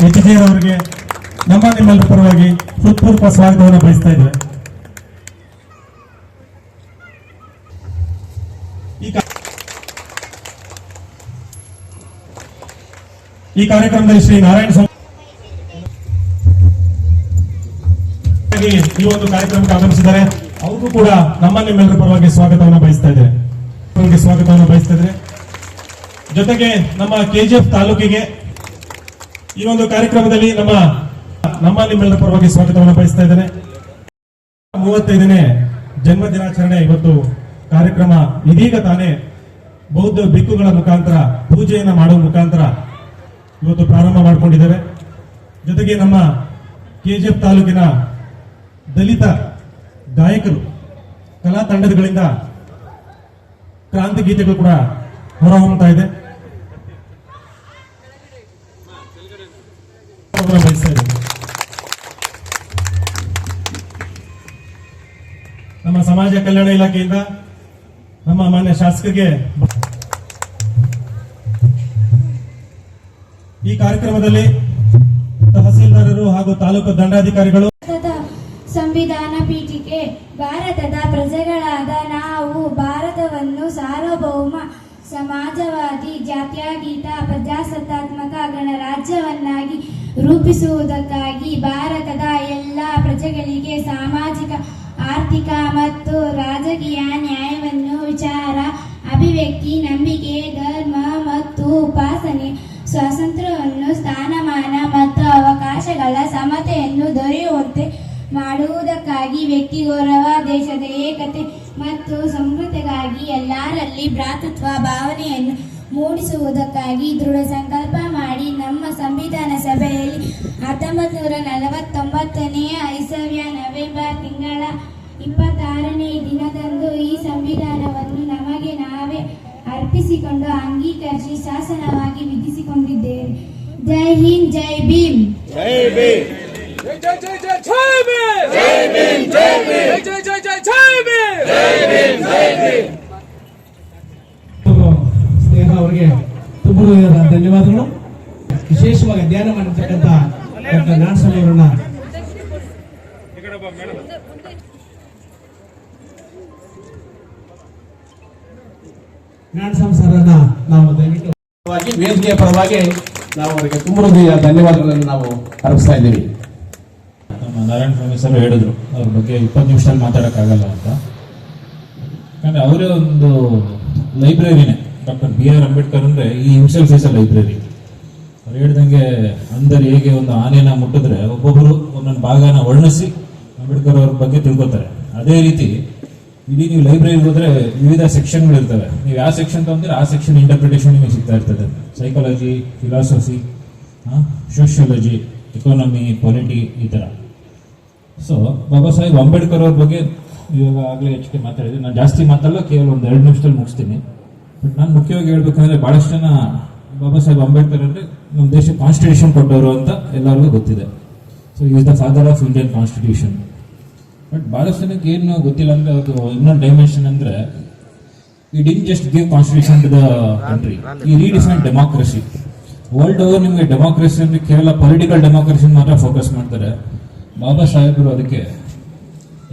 ಎಟಿಜೇರ್ ಅವರಿಗೆ ನಿಮ್ಮೆಲ್ಲರ ಪರವಾಗಿ ಹೃತ್ಪೂರ್ವಕ ಸ್ವಾಗತವನ್ನು ಬಯಸ್ತಾ ಇದ್ದೇವೆ. ಈ ಕಾರ್ಯಕ್ರಮದಲ್ಲಿ ಶ್ರೀ ನಾರಾಯಣ ಸ್ವಾಮಿ ಈ ಒಂದು ಕಾರ್ಯಕ್ರಮಕ್ಕೆ ಆಗಮಿಸಿದ್ದಾರೆ. ಅವ್ರಿಗೂ ಕೂಡ ನಿಮ್ಮೆಲ್ಲರ ಪರವಾಗಿ ಸ್ವಾಗತವನ್ನು ಬಯಸ್ತಾ ಇದ್ದೇವೆ. ಜೊತೆಗೆ ನಮ್ಮ ಕೆಜಿಎಫ್ ತಾಲೂಕಿಗೆ ಈ ಒಂದು ಕಾರ್ಯಕ್ರಮದಲ್ಲಿ ನಿಮ್ಮೆಲ್ಲರ ಪರವಾಗಿ ಸ್ವಾಗತವನ್ನು ಬಯಸ್ತಾ ಇದ್ದೇನೆ. 35ನೇ ಜನ್ಮ ದಿನಾಚರಣೆ ಇವತ್ತು ಕಾರ್ಯಕ್ರಮ ಇದೀಗ ತಾನೇ ಬೌದ್ಧ ಭಿಕ್ಕುಗಳ ಮುಖಾಂತರ ಪೂಜೆಯನ್ನು ಮಾಡುವ ಮುಖಾಂತರ ಇವತ್ತು ಪ್ರಾರಂಭ ಮಾಡಿಕೊಂಡಿದ್ದೇವೆ. ಜೊತೆಗೆ ನಮ್ಮ ಕೆಜಿಎಫ್ ತಾಲೂಕಿನ ದಲಿತ ಗಾಯಕರು ಕಲಾ ತಂಡಗಳಿಂದ ಕ್ರಾಂತಿ ಗೀತೆಗಳು ಕೂಡ ಹೊರಹೊಮ್ಮುತ್ತಾ ಇದೆ. ನಮ್ಮ ಸಮಾಜ ಕಲ್ಯಾಣ ಇಲಾಖೆಯಿಂದ ನಮ್ಮ ಮಾನ್ಯ ಶಾಸಕರಿಗೆ ಈ ಕಾರ್ಯಕ್ರಮದಲ್ಲಿ ತಹಸೀಲ್ದಾರರು ಹಾಗೂ ತಾಲೂಕು ದಂಡಾಧಿಕಾರಿಗಳು ಸಂವಿಧಾನ ಪೀಠಿಕೆ ಭಾರತದ ಪ್ರಜೆಗಳಾದ ನಾವು ಭಾರತವನ್ನು ಸಾರ್ವಭೌಮ ಸಮಾಜವಾದಿ ಜಾತ್ಯತೀತ ಪ್ರಜಾಸತ್ತಾತ್ಮಕ ಗಣರಾಜ್ಯವನ್ನಾಗಿ ರೂಪಿಸುವುದಕ್ಕಾಗಿ ಭಾರತದ ಎಲ್ಲ ಪ್ರಜೆಗಳಿಗೆ ಸಾಮಾಜಿಕ ಆರ್ಥಿಕ ಮತ್ತು ರಾಜಕೀಯ ನ್ಯಾಯವನ್ನು ವಿಚಾರ ಅಭಿವ್ಯಕ್ತಿ ನಂಬಿಕೆ ಧರ್ಮ ಮತ್ತು ಉಪಾಸನೆ ಸ್ವಾತಂತ್ರ್ಯವನ್ನು ಸ್ಥಾನಮಾನ ಮತ್ತು ಅವಕಾಶಗಳ ಸಮತೆಯನ್ನು ದೊರೆಯುವಂತೆ ಮಾಡುವುದಕ್ಕಾಗಿ ವ್ಯಕ್ತಿ ಗೌರವ ದೇಶದ ಏಕತೆ ಮತ್ತು ಸಮೃದ್ಧಿಗಾಗಿ ಎಲ್ಲರಲ್ಲಿ ಭ್ರಾತೃತ್ವ ಭಾವನೆಯನ್ನು ಮೂಡಿಸುವುದಕ್ಕಾಗಿ ದೃಢ ಸಂಕಲ್ಪ ಮಾಡಿ ನಮ್ಮ ಸಂವಿಧಾನ ಸಭೆಯಲ್ಲಿ 1949ನೇ ಇಸವಿಯ ನವೆಂಬರ್ ತಿಂಗಳ 26ನೇ ದಿನದಂದು ಈ ಸಂವಿಧಾನವನ್ನು ನಮಗೆ ನಾವೇ ಅರ್ಪಿಸಿಕೊಂಡು ಅಂಗೀಕರಿಸಿ ಶಾಸನವಾಗಿ ವಿಧಿಸಿಕೊಂಡಿದ್ದೇವೆ. ಜೈ ಹಿಂದ್, ಜೈ ಭೀಮ್. ಜೈ ಭೀಮ್. ಜೈ ಜೈ ಜೈ ಜೈ ಜೈ ಭೀಮ್. ಜೈ ಭೀಮ್, ಜೈ ಭೀಮ್. ಜೈ ಜೈ ಜೈ ಜೈ ಭೀಮ್. ಜೈ ಭೀಮ್, ಜೈ ಭೀಮ್. ಸ್ನೇಹ ಅವರಿಗೆ ತುಂಬ ಧನ್ಯವಾದಗಳು. ವಿಶೇಷವಾಗಿ ಧ್ಯಾನ ಮಾಡಿರ್ತಕ್ಕಂಥ ಡಾಕ್ಟರ್ ನಾರಾಯಣಸ್ವಾಮಿ ಅವರನ್ನ ನಾರಾಯಣಸ್ವಾಮಿ ಸರ್ರನ್ನ ನಾವು ದಯವಿಟ್ಟು ವೇದಿಕೆಯ ಪರವಾಗಿ ನಾವು ಅವರಿಗೆ ತುಂಬ ಧನ್ಯವಾದಗಳನ್ನು ನಾವು ಅರ್ಪಿಸ್ತಾ ಇದ್ದೀವಿ. ನಮ್ಮ ನಾರಾಯಣ ಸ್ವಾಮಿ ಸರ್ ಹೇಳಿದ್ರು ಅವ್ರ ಬಗ್ಗೆ 20 ನಿಮಿಷದಲ್ಲಿ ಮಾತಾಡೋಕ್ಕಾಗಲ್ಲ ಅಂತ. ಯಾಕಂದ್ರೆ ಅವರೇ ಒಂದು ಲೈಬ್ರರಿನೇ. ಡಾಕ್ಟರ್ BR ಅಂಬೇಡ್ಕರ್ ಅಂದ್ರೆ ಈ ಹಿಮ್ಸೆಲ್ಫ್ ಈಸ್ ಅ ಲೈಬ್ರರಿ. ಅವ್ರು ಹೇಳ್ದಂಗೆ ಅಂದರೆ ಹೇಗೆ ಒಂದು ಆನೆನ ಮುಟ್ಟಿದ್ರೆ ಒಬ್ಬೊಬ್ಬರು ಒಂದೊಂದು ಭಾಗನ ವರ್ಣಿಸಿ ಅಂಬೇಡ್ಕರ್ ಅವ್ರ ಬಗ್ಗೆ ತಿಳ್ಕೊತಾರೆ. ಅದೇ ರೀತಿ ಇಡೀ ನೀವು ಲೈಬ್ರರಿಗೆ ಹೋದ್ರೆ ವಿವಿಧ ಸೆಕ್ಷನ್ಗಳು ಇರ್ತವೆ. ನೀವು ಯಾವ ಸೆಕ್ಷನ್ ತಗೊಂಡ್ರೆ ಆ ಸೆಕ್ಷನ್ ಇಂಟರ್ಪ್ರಿಟೇಷನ್ ನಿಮಗೆ ಸಿಗ್ತಾ ಇರ್ತದೆ. Psychology, philosophy, sociology, economy, polity, ಈ ಥರ. ಸೊ ಬಾಬಾ ಸಾಹೇಬ್ ಅಂಬೇಡ್ಕರ್ ಅವ್ರ ಬಗ್ಗೆ ಇವಾಗ ಆಗಲೇ ಹೆಚ್ಚಿಗೆ ಮಾತಾಡಿದ್ವಿ. ನಾನು ಜಾಸ್ತಿ ಮಾತಲ್ಲ, ಕೇವಲ ಒಂದು 2 ನಿಮಿಷದಲ್ಲಿ ಮುಗಿಸ್ತೀನಿ. ಬಟ್ ನಾನು ಮುಖ್ಯವಾಗಿ ಹೇಳ್ಬೇಕಂದ್ರೆ ಬಹಳಷ್ಟು ಜನ ಬಾಬಾ ಸಾಹೇಬ್ ಅಂಬೇಡ್ಕರ್ ಅಂದರೆ ನಮ್ಮ ದೇಶಕ್ಕೆ ಕಾನ್ಸ್ಟಿಟ್ಯೂಷನ್ ಕೊಟ್ಟವರು ಅಂತ ಎಲ್ಲರಿಗೂ ಗೊತ್ತಿದೆ. So is the father of Indian constitution. But ಬಹಳಷ್ಟು ಜನಕ್ಕೆ ಏನು ಗೊತ್ತಿಲ್ಲ ಅಂದರೆ ಅದು ಇನ್ನೊಂದು ಡೈಮೆನ್ಷನ್ ಅಂದರೆ he didn't just give constitution to the country, he redefine democracy. World over ನಿಮಗೆ ಡೆಮಾಕ್ರಸಿ ಅಂದರೆ ಕೇವಲ ಪೊಲಿಟಿಕಲ್ ಡೆಮಾಕ್ರಸಿ ಮಾತ್ರ ಫೋಕಸ್ ಮಾಡ್ತಾರೆ. ಬಾಬಾ ಸಾಹೇಬರು ಅದಕ್ಕೆ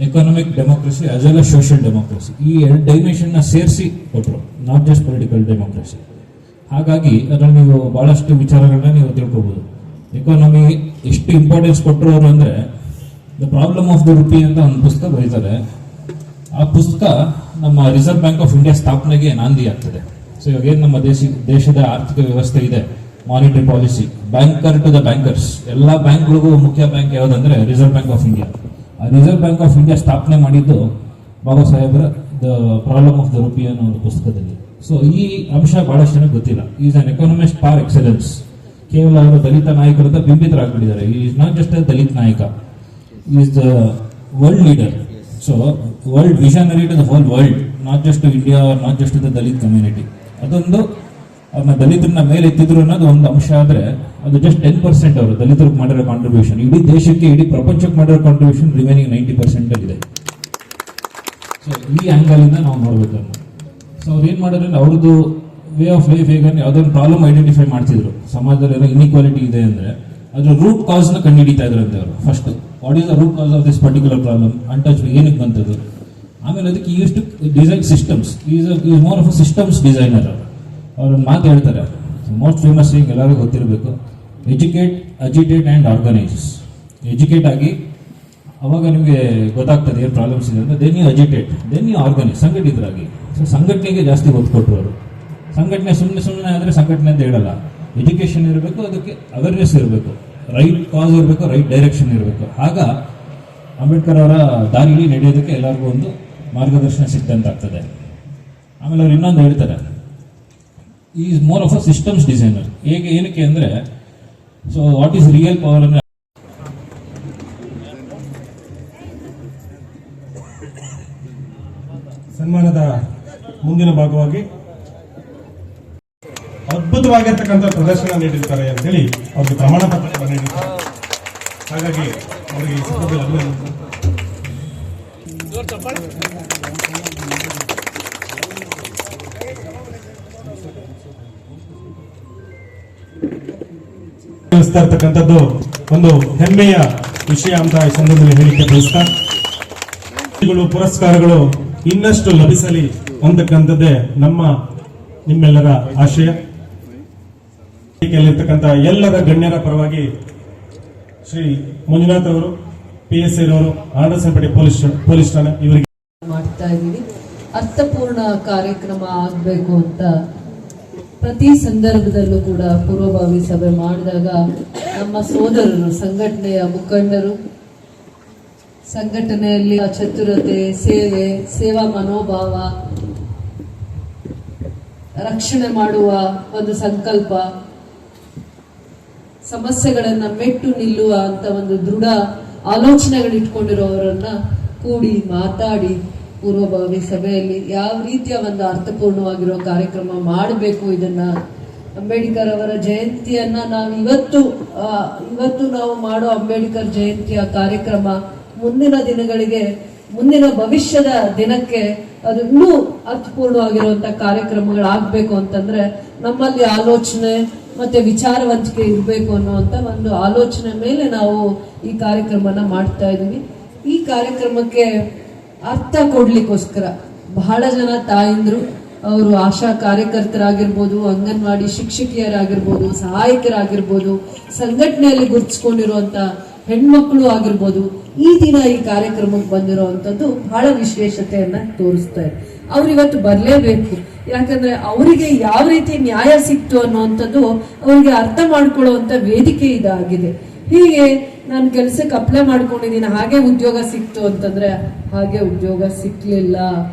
economic democracy as well as social democracy, ಈ 2 ಡೈಮೆನ್ಷನ್ನ ಸೇರಿಸಿ ಕೊಟ್ಟರು, ನಾಟ್ ಜಸ್ಟ್ ಪೊಲಿಟಿಕಲ್ ಡೆಮೋಕ್ರಸಿ. ಹಾಗಾಗಿ ಅದರಲ್ಲಿ ನೀವು ಬಹಳಷ್ಟು ವಿಚಾರಗಳನ್ನ ನೀವು ತಿಳ್ಕೊಬೋದು. ಎಕಾನಮಿ ಎಷ್ಟು ಇಂಪಾರ್ಟೆನ್ಸ್ ಕೊಟ್ಟರು ಅವರು ಅಂದರೆ the problem of the rupee ಅಂತ ಒಂದು ಪುಸ್ತಕ ಬರೀತಾರೆ. ಆ ಪುಸ್ತಕ ನಮ್ಮ ರಿಸರ್ವ್ ಬ್ಯಾಂಕ್ ಆಫ್ ಇಂಡಿಯಾ ಸ್ಥಾಪನೆಗೆ ನಾಂದಿ ಆಗ್ತದೆ. ಸೊ ಇವಾಗ ಏನು ನಮ್ಮ ದೇಶದ ಆರ್ಥಿಕ ವ್ಯವಸ್ಥೆ ಇದೆ, monetary policy, banker to the bankers, ಎಲ್ಲ ಬ್ಯಾಂಕ್ಗಳಿಗೂ ಮುಖ್ಯ ಬ್ಯಾಂಕ್ ಯಾವುದಂದ್ರೆ ರಿಸರ್ವ್ ಬ್ಯಾಂಕ್ ಆಫ್ ಇಂಡಿಯಾ. ಆ ರಿಸರ್ವ್ ಬ್ಯಾಂಕ್ ಆಫ್ ಇಂಡಿಯಾ ಸ್ಥಾಪನೆ ಮಾಡಿದ್ದು ಬಾಬಾ ಸಾಹೇಬರ the problem of the rupee ಅನ್ನೋ ಒಂದು ಪುಸ್ತಕದಲ್ಲಿ. ಸೊ ಈ ಅಂಶ ಬಹಳಷ್ಟು ಜನಕ್ಕೆ ಗೊತ್ತಿಲ್ಲ. Is an economist par excellence. ಕೇವಲ ಅವರು ದಲಿತ ನಾಯಕರಿಂದ ಬಿಂಬಿತರಾಗ್ಬಿಟ್ಟಿದ್ದಾರೆ. Is not just a Dalit ನಾಯಕ, is the world leader. So world visionary to the whole world, not just to India, not just to the Dalit community. ಅದೊಂದು ಅವ್ರನ್ನ ದಲಿತರನ್ನ ಮೇಲೆ ಎತ್ತಿದ್ರು ಅನ್ನೋದು ಒಂದು ಅಂಶ. ಆದರೆ ಅದು ಜಸ್ಟ್ 10% ಅವರು ದಲಿತರಿಗೆ ಮಾಡಿರೋ ಕಾಂಟ್ರಿಬ್ಯೂಷನ್. ಇಡೀ ದೇಶಕ್ಕೆ, ಇಡೀ ಪ್ರಪಂಚಕ್ಕೆ ಮಾಡಿರೋ ಕಾಂಟ್ರಿಬ್ಯೂಷನ್ ರಿಮೈನಿಂಗ್ 90% ಇದೆ. ಸೊ ಈ ಆಂಗಲ್ ಇಂದ ನಾವು ನೋಡ್ಬೇಕು. ಸೊ ಅವ್ರು ಏನ್ ಮಾಡಿದ್ರೆ ಅವ್ರದ್ದು ವೇ ಆಫ್ ಲೈಫ್ ಹೇಗೆ ಯಾವುದೋ ಒಂದು ಪ್ರಾಬ್ಲಮ್ ಐಡೆಂಟಿಫೈ ಮಾಡ್ತಿದ್ರು. ಸಮಾಜದಲ್ಲಿ ಏನೋ ಇನ್ಇಕ್ವಾಲಿಟಿ ಇದೆ ಅಂದ್ರೆ ಅದ್ರ ರೂಟ್ ಕಾಸ್ ನ ಕಂಡುಹಿಡಿತಾ ಇದ್ರಂತೆ ಅವರು. First what is the root cause of this particular problem, untouch ಏನಕ್ಕೆ ಬಂತದ್ದು. ಆಮೇಲೆ ಅದಕ್ಕೆ use to design systems, is more of a systems designer. ಅವ್ರೊಂದು ಮಾತು ಹೇಳ್ತಾರೆ, ಮೋಸ್ಟ್ ಫೇಮಸ್ ಈಗ ಎಲ್ಲರಿಗೂ ಗೊತ್ತಿರಬೇಕು, educate, agitate and organise. Educate ಆಗಿ ಅವಾಗ ನಿಮಗೆ ಗೊತ್ತಾಗ್ತದೆ ಏನು ಪ್ರಾಬ್ಲಮ್ಸ್ ಇದೆ ಅಂತ. Then you agitate, then you organise, ಸಂಘಟಿತರಾಗಿ. ಸೊ ಸಂಘಟನೆಗೆ ಜಾಸ್ತಿ ಒತ್ತು ಕೊಟ್ಟರು ಅವರು. ಸಂಘಟನೆ ಸುಮ್ಮನೆ ಆದರೆ ಸಂಘಟನೆ ಅಂತ ಹೇಳಲ್ಲ. ಎಜುಕೇಷನ್ ಇರಬೇಕು, ಅದಕ್ಕೆ ಅವೇರ್ನೆಸ್ ಇರಬೇಕು, ರೈಟ್ ಕಾಸ್ ಇರಬೇಕು, ರೈಟ್ ಡೈರೆಕ್ಷನ್ ಇರಬೇಕು. ಆಗ ಅಂಬೇಡ್ಕರ್ ಅವರ ದಾರಿಯಲ್ಲಿ ನಡೆಯೋದಕ್ಕೆ ಎಲ್ಲರಿಗೂ ಒಂದು ಮಾರ್ಗದರ್ಶನ ಸಿಕ್ತಂತಾಗ್ತದೆ. ಆಮೇಲೆ ಅವ್ರು ಇನ್ನೊಂದು ಹೇಳ್ತಾರೆ, is more of a systems designer. ಹೇಗೆ, ಏನಕ್ಕೆ ಅಂದರೆ, so what is real power ಅಂದರೆ, ಸನ್ಮಾನದ ಮುಂದಿನ ಭಾಗವಾಗಿ ಅದ್ಭುತವಾಗಿರ್ತಕ್ಕಂಥ ಪ್ರದರ್ಶನ ನೀಡಿರ್ತಾರೆ ಅಂತ ಹೇಳಿ ಅವ್ರಿಗೆ ಪ್ರಮಾಣ ಪತ್ರ ನೀಡಿರ್ತಾರೆ. ಹಾಗಾಗಿ ಅವರಿಗೆ ಈ ಸಂದರ್ಭದಲ್ಲಿ ಅಭಿನಂದನೆ. ಇರ್ತಕ್ಕಂಥದ್ದು ಒಂದು ಹೆಮ್ಮೆಯ ವಿಷಯ ಅಂತ ಈ ಸಂದರ್ಭದಲ್ಲಿ ಹೇಳಿಕೆ ಬಯಸ್ತಾ, ಪುರಸ್ಕಾರಗಳು ಇನ್ನಷ್ಟು ಲಭಿಸಲಿ ಅಂತಕ್ಕಂಥದ್ದೇ ನಿಮ್ಮೆಲ್ಲರ ಆಶಯ. ಇರ್ತಕ್ಕಂಥ ಎಲ್ಲರ ಗಣ್ಯರ ಪರವಾಗಿ ಶ್ರೀ ಮಂಜುನಾಥ್ ಅವರು, PSI ರವರು, ಆನಂದಸಂಪೇಟೆ ಪೊಲೀಸ್ ಠಾಣೆ ಇವರಿಗೆ ಮಾಡ್ತಾ ಇದ್ದೀವಿ. ಅರ್ಥಪೂರ್ಣ ಕಾರ್ಯಕ್ರಮ ಆಗಬೇಕು ಅಂತ ಪ್ರತಿ ಸಂದರ್ಭದಲ್ಲೂ ಕೂಡ ಪೂರ್ವಭಾವಿ ಸಭೆ ಮಾಡಿದಾಗ ನಮ್ಮ ಸೋದರರು, ಸಂಘಟನೆಯ ಮುಖಂಡರು, ಸಂಘಟನೆಯಲ್ಲಿ ಚತುರತೆ, ಸೇವೆ, ಸೇವಾ ಮನೋಭಾವ, ರಕ್ಷಣೆ ಮಾಡುವ ಒಂದು ಸಂಕಲ್ಪ, ಸಮಸ್ಯೆಗಳನ್ನ ಮೆಟ್ಟು ನಿಲ್ಲುವ ಅಂತ ಒಂದು ದೃಢ ಆಲೋಚನೆಗಳಿಟ್ಕೊಂಡಿರೋರನ್ನ ಕೂಡಿ ಮಾತಾಡಿ ಪೂರ್ವಭಾವಿ ಸಭೆಯಲ್ಲಿ ಯಾವ ರೀತಿಯ ಒಂದು ಅರ್ಥಪೂರ್ಣವಾಗಿರೋ ಕಾರ್ಯಕ್ರಮ ಮಾಡಬೇಕು. ಇದನ್ನ ಅಂಬೇಡ್ಕರ್ ಅವರ ಜಯಂತಿಯನ್ನ ನಾವು ಇವತ್ತು ನಾವು ಮಾಡೋ ಅಂಬೇಡ್ಕರ್ ಜಯಂತಿಯ ಕಾರ್ಯಕ್ರಮ ಮುಂದಿನ ದಿನಗಳಿಗೆ, ಮುಂದಿನ ಭವಿಷ್ಯದ ದಿನಕ್ಕೆ ಅದು ಇನ್ನೂ ಅರ್ಥಪೂರ್ಣವಾಗಿರುವಂತ ಕಾರ್ಯಕ್ರಮಗಳಾಗಬೇಕು ಅಂತಂದ್ರೆ ನಮ್ಮಲ್ಲಿ ಆಲೋಚನೆ ಮತ್ತೆ ವಿಚಾರವಂತಿಕೆ ಇರಬೇಕು ಅನ್ನುವಂತ ಒಂದು ಆಲೋಚನೆ ಮೇಲೆ ನಾವು ಈ ಕಾರ್ಯಕ್ರಮನ ಮಾಡ್ತಾ ಇದೀವಿ. ಈ ಕಾರ್ಯಕ್ರಮಕ್ಕೆ ಅರ್ಥ ಕೊಡ್ಲಿಕ್ಕೋಸ್ಕರ ಬಹಳ ಜನ ತಾಯಂದ್ರು, ಅವರು ಆಶಾ ಕಾರ್ಯಕರ್ತರಾಗಿರ್ಬೋದು, ಅಂಗನವಾಡಿ ಶಿಕ್ಷಕಿಯರಾಗಿರ್ಬೋದು, ಸಹಾಯಕರಾಗಿರ್ಬೋದು, ಸಂಘಟನೆಯಲ್ಲಿ ಗುರುತಿಸ್ಕೊಂಡಿರುವಂತ ಹೆಣ್ಮಕ್ಳು ಆಗಿರ್ಬೋದು, ಈ ದಿನ ಈ ಕಾರ್ಯಕ್ರಮಕ್ಕೆ ಬಂದಿರುವಂತದ್ದು ಬಹಳ ವಿಶೇಷತೆಯನ್ನ ತೋರಿಸ್ತಾ ಇದೆ. ಅವ್ರು ಇವತ್ತು ಬರಲೇಬೇಕು. ಯಾಕಂದ್ರೆ ಅವರಿಗೆ ಯಾವ ರೀತಿ ನ್ಯಾಯ ಸಿಕ್ತು ಅನ್ನುವಂಥದ್ದು ಅವರಿಗೆ ಅರ್ಥ ಮಾಡ್ಕೊಳ್ಳುವಂತ ವೇದಿಕೆ ಇದಾಗಿದೆ. ಹೀಗೆ ನಾನು ಕೆಲಸಕ್ಕೆ ಅಪ್ಲೈ ಮಾಡ್ಕೊಂಡಿದ್ದೀನಿ, ಹಾಗೆ ಉದ್ಯೋಗ ಸಿಕ್ತು ಅಂತಂದ್ರೆ ಹಾಗೆ ಉದ್ಯೋಗ ಸಿಕ್ಲಿಲ್ಲ.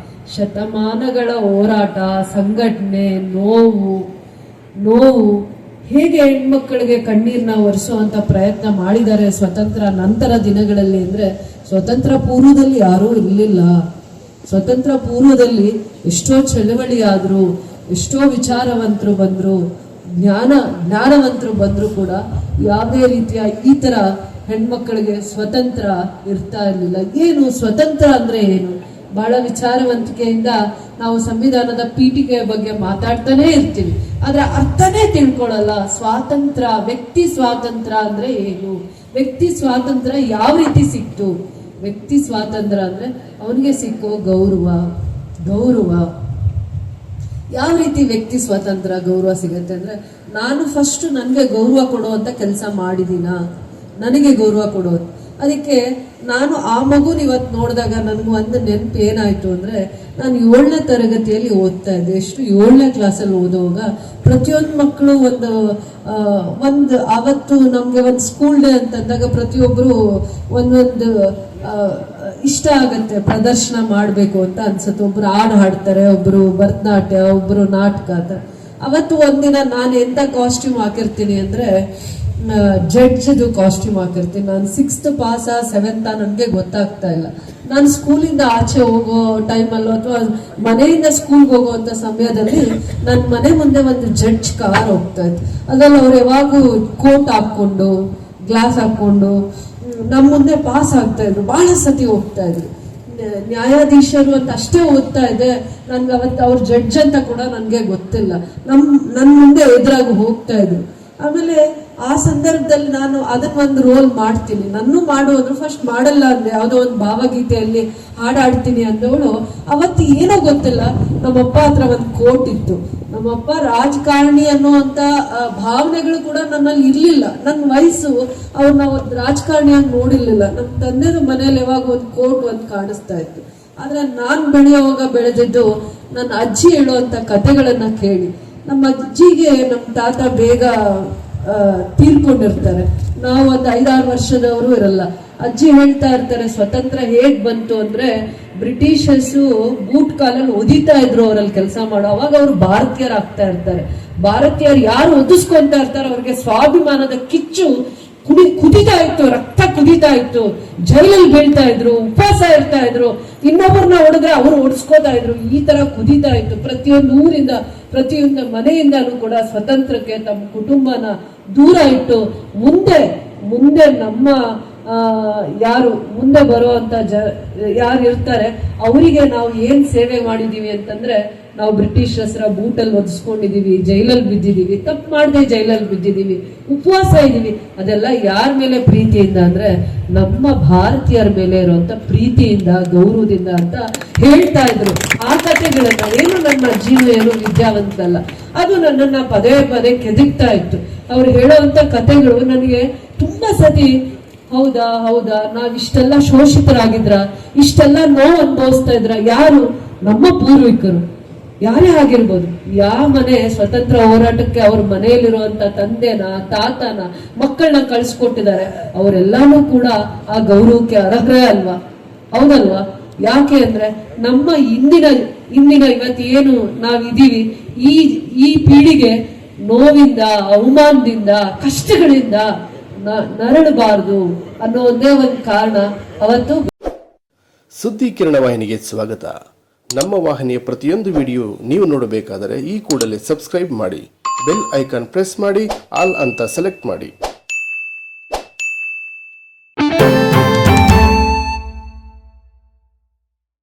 ಶತಮಾನಗಳ ಹೋರಾಟ, ಸಂಘಟನೆ, ನೋವು ಹೇಗೆ ಹೆಣ್ಮಕ್ಕಳಿಗೆ ಕಣ್ಣೀರ್ನ ಒರೆಸುವಂತ ಪ್ರಯತ್ನ ಮಾಡಿದ್ದಾರೆ ಸ್ವತಂತ್ರ ನಂತರ ದಿನಗಳಲ್ಲಿ ಅಂದ್ರೆ, ಸ್ವತಂತ್ರ ಪೂರ್ವದಲ್ಲಿ ಯಾರೂ ಇರಲಿಲ್ಲ. ಸ್ವತಂತ್ರ ಪೂರ್ವದಲ್ಲಿ ಎಷ್ಟೋ ಚಳವಳಿ ಆದ್ರು, ಎಷ್ಟೋ ವಿಚಾರವಂತರು ಬಂದ್ರು, ಜ್ಞಾನವಂತರು ಬಂದ್ರು ಕೂಡ ಯಾವುದೇ ರೀತಿಯ ಈ ತರ ಹೆಣ್ಮಕ್ಕಳಿಗೆ ಸ್ವತಂತ್ರ ಇರ್ತಾ ಇರಲಿಲ್ಲ. ಏನು ಸ್ವತಂತ್ರ ಅಂದ್ರೆ ಏನು? ಬಹಳ ವಿಚಾರವಂತಿಕೆಯಿಂದ ನಾವು ಸಂವಿಧಾನದ ಪೀಠಿಕೆಯ ಬಗ್ಗೆ ಮಾತಾಡ್ತಾನೆ ಇರ್ತೀವಿ, ಆದ್ರೆ ಅರ್ಥನೇ ತಿಳ್ಕೊಳ್ಳಲ್ಲ. ಸ್ವಾತಂತ್ರ್ಯ, ವ್ಯಕ್ತಿ ಸ್ವಾತಂತ್ರ್ಯ ಅಂದ್ರೆ ಏನು? ವ್ಯಕ್ತಿ ಸ್ವಾತಂತ್ರ್ಯ ಯಾವ ರೀತಿ ಸಿಕ್ತು? ವ್ಯಕ್ತಿ ಸ್ವಾತಂತ್ರ್ಯ ಅಂದ್ರೆ ಅವನಿಗೆ ಸಿಕ್ಕೋ ಗೌರವ ಯಾವ ರೀತಿ ವ್ಯಕ್ತಿ ಸ್ವಾತಂತ್ರ್ಯ ಗೌರವ ಸಿಗುತ್ತೆ ಅಂದ್ರೆ, ನಾನು ಫಸ್ಟ್ ನನಗೆ ಗೌರವ ಕೊಡುವಂತ ಕೆಲಸ ಮಾಡಿದೀನ, ನನಗೆ ಗೌರವ ಕೊಡೋದು. ಅದಕ್ಕೆ ನಾನು ಆ ಮಗುನ ಇವತ್ತು ನೋಡಿದಾಗ ನನಗೆ ಒಂದು ನೆನಪು ಏನಾಯ್ತು ಅಂದ್ರೆ, ನಾನು 7ನೇ ತರಗತಿಯಲ್ಲಿ ಓದ್ತಾ ಇದ್ದೆ. 7ನೇ ಕ್ಲಾಸಲ್ಲಿ ಓದುವಾಗ ಪ್ರತಿಯೊಂದು ಮಕ್ಕಳು ಒಂದು ಅವತ್ತು ನಮ್ಗೆ ಒಂದು ಸ್ಕೂಲ್ ಡೇ ಅಂತಂದಾಗ ಪ್ರತಿಯೊಬ್ರು ಒಂದೊಂದು ಇಷ್ಟ ಆಗತ್ತೆ, ಪ್ರದರ್ಶನ ಮಾಡಬೇಕು ಅಂತ ಅನ್ಸುತ್ತೆ. ಒಬ್ರು ಹಾಡು ಹಾಡ್ತಾರೆ, ಒಬ್ರು ಭರತನಾಟ್ಯ, ಒಬ್ರು ನಾಟಕ ಅಂತ. ಅವತ್ತು ಒಂದಿನ ನಾನು ಎಂತ ಕಾಸ್ಟ್ಯೂಮ್ ಹಾಕಿರ್ತೀನಿ ಅಂದ್ರೆ, ಜಡ್ಜ್ದು ಕಾಸ್ಟ್ಯೂಮ್ ಹಾಕಿರ್ತೀನಿ. ನಾನು 6th ಪಾಸ 7th ನನಗೆ ಗೊತ್ತಾಗ್ತಾ ಇಲ್ಲ. ನಾನು ಸ್ಕೂಲಿಂದ ಆಚೆ ಹೋಗೋ ಟೈಮಲ್ಲೋ ಅಥವಾ ಮನೆಯಿಂದ ಸ್ಕೂಲ್ಗೆ ಹೋಗುವಂತ ಸಮಯದಲ್ಲಿ ನನ್ನ ಮನೆ ಮುಂದೆ ಒಂದು ಜಡ್ಜ್ ಕಾರ್ ಹೋಗ್ತಾ ಇತ್ತು. ಅದ್ರಲ್ಲಿ ಅವ್ರು ಯಾವಾಗೂ ಕೋಟ್ ಹಾಕೊಂಡು, ಗ್ಲಾಸ್ ಹಾಕೊಂಡು ನಮ್ಮ ಮುಂದೆ ಪಾಸ್ ಆಗ್ತಾ ಇದ್ರು. ಬಹಳ ಸತಿ ಹೋಗ್ತಾ ಇದ್ರು. ನ್ಯಾಯಾಧೀಶರು ಅಂತ ಅಷ್ಟೇ ಓದ್ತಾ ಇದೆ, ನನ್ಗೆ ಅವತ್ತು ಅವ್ರ ಜಡ್ಜ್ ಅಂತ ಕೂಡ ನನ್ಗೆ ಗೊತ್ತಿಲ್ಲ. ನನ್ನ ಮುಂದೆ ಎದುರಾಗಿ ಹೋಗ್ತಾ ಇದ್ರು. ಆಮೇಲೆ ಆ ಸಂದರ್ಭದಲ್ಲಿ ನಾನು ಅದನ್ನ ಒಂದು ರೋಲ್ ಮಾಡ್ತೀನಿ, ನನ್ನೂ ಮಾಡುವುದು ಫಸ್ಟ್ ಮಾಡಲ್ಲ ಅಂದ್ರೆ ಯಾವುದೋ ಒಂದು ಭಾವಗೀತೆಯಲ್ಲಿ ಹಾಡಾಡ್ತೀನಿ ಅಂದವಳು ಅವತ್ತು ಏನೋ ಗೊತ್ತಿಲ್ಲ ನಮ್ಮಪ್ಪ ಹತ್ರ ಒಂದು ಕೋಟ್ ಇತ್ತು. ನಮ್ಮಪ್ಪ ರಾಜಕಾರಣಿ ಅನ್ನುವಂತ ಭಾವನೆಗಳು ಕೂಡ ನನ್ನಲ್ಲಿ ಇರ್ಲಿಲ್ಲ. ನನ್ನ ವಯಸ್ಸು ಅವ್ರನ್ನ ಒಂದು ರಾಜಕಾರಣಿಯಾಗಿ ನೋಡಿರ್ಲಿಲ್ಲ. ನಮ್ಮ ತಂದೆದು ಮನೇಲಿ ಯಾವಾಗ ಒಂದು ಕೋಟ್ ಒಂದು ಕಾಣಿಸ್ತಾ ಇತ್ತು. ಆದ್ರೆ ನಾನ್ ಬೆಳೆಯುವಾಗ ಬೆಳೆದಿದ್ದು ನನ್ನ ಅಜ್ಜಿ ಹೇಳುವಂತ ಕಥೆಗಳನ್ನ ಕೇಳಿ. ನಮ್ಮ ಅಜ್ಜಿಗೆ ನಮ್ಮ ತಾತ ಬೇಗ ತೀರ್ಕೊಂಡಿರ್ತಾರೆ. ನಾವು ಒಂದು 5-6 ವರ್ಷದವರು ಇರಲ್ಲ. ಅಜ್ಜಿ ಹೇಳ್ತಾ ಇರ್ತಾರೆ, ಸ್ವತಂತ್ರ ಹೇಗ್ ಬಂತು ಅಂದ್ರೆ ಬ್ರಿಟಿಷರ್ಸು ಬೂಟ್ ಕಾಲಲ್ಲಿ ಒದಿತಾ ಇದ್ರು ಅವರಲ್ಲಿ ಕೆಲಸ ಮಾಡೋ. ಅವಾಗ ಅವರು ಭಾರತೀಯರಾಗ್ತಾ ಇರ್ತಾರೆ. ಭಾರತೀಯರು ಯಾರು ಒದಿಸ್ಕೊಂತ ಇರ್ತಾರೆ ಅವ್ರಿಗೆ ಸ್ವಾಭಿಮಾನದ ಕಿಚ್ಚು ಕುದಿತಾ ಇತ್ತು, ರಕ್ತ ಕುದಿತಾ ಇತ್ತು, ಜೈಲಲ್ಲಿ ಬೀಳ್ತಾ ಇದ್ರು, ಉಪವಾಸ ಇರ್ತಾ ಇದ್ರು, ಇನ್ನೊಬ್ಬರನ್ನ ಹೊಡೆದ್ರೆ ಅವರು ಓಡಿಸ್ಕೋತಾ ಇದ್ರು. ಈ ತರ ಕುದಿತಾ ಇತ್ತು. ಪ್ರತಿಯೊಂದು ಊರಿಂದ ಪ್ರತಿಯೊಂದು ಮನೆಯಿಂದಲೂ ಕೂಡ ಸ್ವತಂತ್ರಕ್ಕೆ ತಮ್ಮ ಕುಟುಂಬನ ದೂರ ಇಟ್ಟು ಮುಂದೆ ನಮ್ಮ ಯಾರು ಮುಂದೆ ಬರುವಂತ ಯಾರು ಇರ್ತಾರೆ ಅವರಿಗೆ ನಾವು ಏನ್ ಸೇವೆ ಮಾಡಿದೀವಿ ಅಂತಂದ್ರೆ, ನಾವು ಬ್ರಿಟಿಷರ ಬೂಟಲ್ಲಿ ಒದಿಸ್ಕೊಂಡಿದೀವಿ, ಜೈಲಲ್ಲಿ ಬಿದ್ದಿದೀವಿ, ತಪ್ಪು ಮಾಡದೆ ಜೈಲಲ್ಲಿ ಬಿದ್ದಿದೀವಿ, ಉಪವಾಸ ಇದೀವಿ. ಅದೆಲ್ಲ ಯಾರ ಮೇಲೆ ಪ್ರೀತಿಯಿಂದ ಅಂದ್ರೆ ನಮ್ಮ ಭಾರತೀಯರ ಮೇಲೆ ಇರುವಂತ ಪ್ರೀತಿಯಿಂದ, ಗೌರವದಿಂದ ಅಂತ ಹೇಳ್ತಾ ಇದ್ರು. ಆ ಕಥೆಗಳನ್ನ ಏನು ನನ್ನ ಅಜ್ಜಿನೂ ಏನು ವಿದ್ಯಾವಂತಲ್ಲ, ಅದು ನನ್ನನ್ನ ಪದೇ ಪದೇ ಕೆದಕ್ತಾ ಇತ್ತು. ಅವ್ರು ಹೇಳೋವಂತ ಕಥೆಗಳು ನನಗೆ ತುಂಬಾ ಸತಿ ಹೌದಾ ನಾವ್ ಇಷ್ಟೆಲ್ಲ ಶೋಷಿತರಾಗಿದ್ರ, ಇಷ್ಟೆಲ್ಲ ನೋವು ಅನುಭವಿಸ್ತಾ ಇದ್ರ, ಯಾರು ನಮ್ಮ ಪೂರ್ವಿಕರು ಯಾರೇ ಆಗಿರ್ಬೋದು. ಯಾವ ಮನೆ ಸ್ವತಂತ್ರ ಹೋರಾಟಕ್ಕೆ ಅವ್ರ ಮನೆಯಲ್ಲಿರುವಂತ ತಂದೆನ ತಾತನ ಮಕ್ಕಳನ್ನ ಕಳ್ಸಿಕೊಟ್ಟಿದ್ದಾರೆ, ಅವರೆಲ್ಲಾನು ಕೂಡ ಆ ಗೌರವಕ್ಕೆ ಅರ್ಹರೇ ಅಲ್ವಾ? ಹೌದಲ್ವಾ? ಯಾಕೆ ಅಂದ್ರೆ ನಮ್ಮ ಇಂದಿನ ಇವತ್ತೇನು ನಾವಿದೀವಿ ಈ ಪೀಳಿಗೆ ನೋವಿಂದ, ಅವಮಾನದಿಂದ, ಕಷ್ಟಗಳಿಂದ ನರಳಬಾರದು ಅನ್ನೋ ಒಂದೇ ಒಂದು ಕಾರಣ ಅವತ್ತು. ಸುದ್ದಿ ಕಿರಣ ವಾಹಿನಿಗೆ ಸ್ವಾಗತ. ನಮ್ಮ ವಾಹಿನಿಯ ಪ್ರತಿಯೊಂದು ವಿಡಿಯೋ ನೀವು ನೋಡಬೇಕಾದರೆ ಈ ಕೂಡಲೇ ಸಬ್ಸ್ಕ್ರೈಬ್ ಮಾಡಿ, ಬೆಲ್ ಐಕಾನ್ ಪ್ರೆಸ್ ಮಾಡಿ, ಆಲ್ ಅಂತ ಸೆಲೆಕ್ಟ್ ಮಾಡಿ.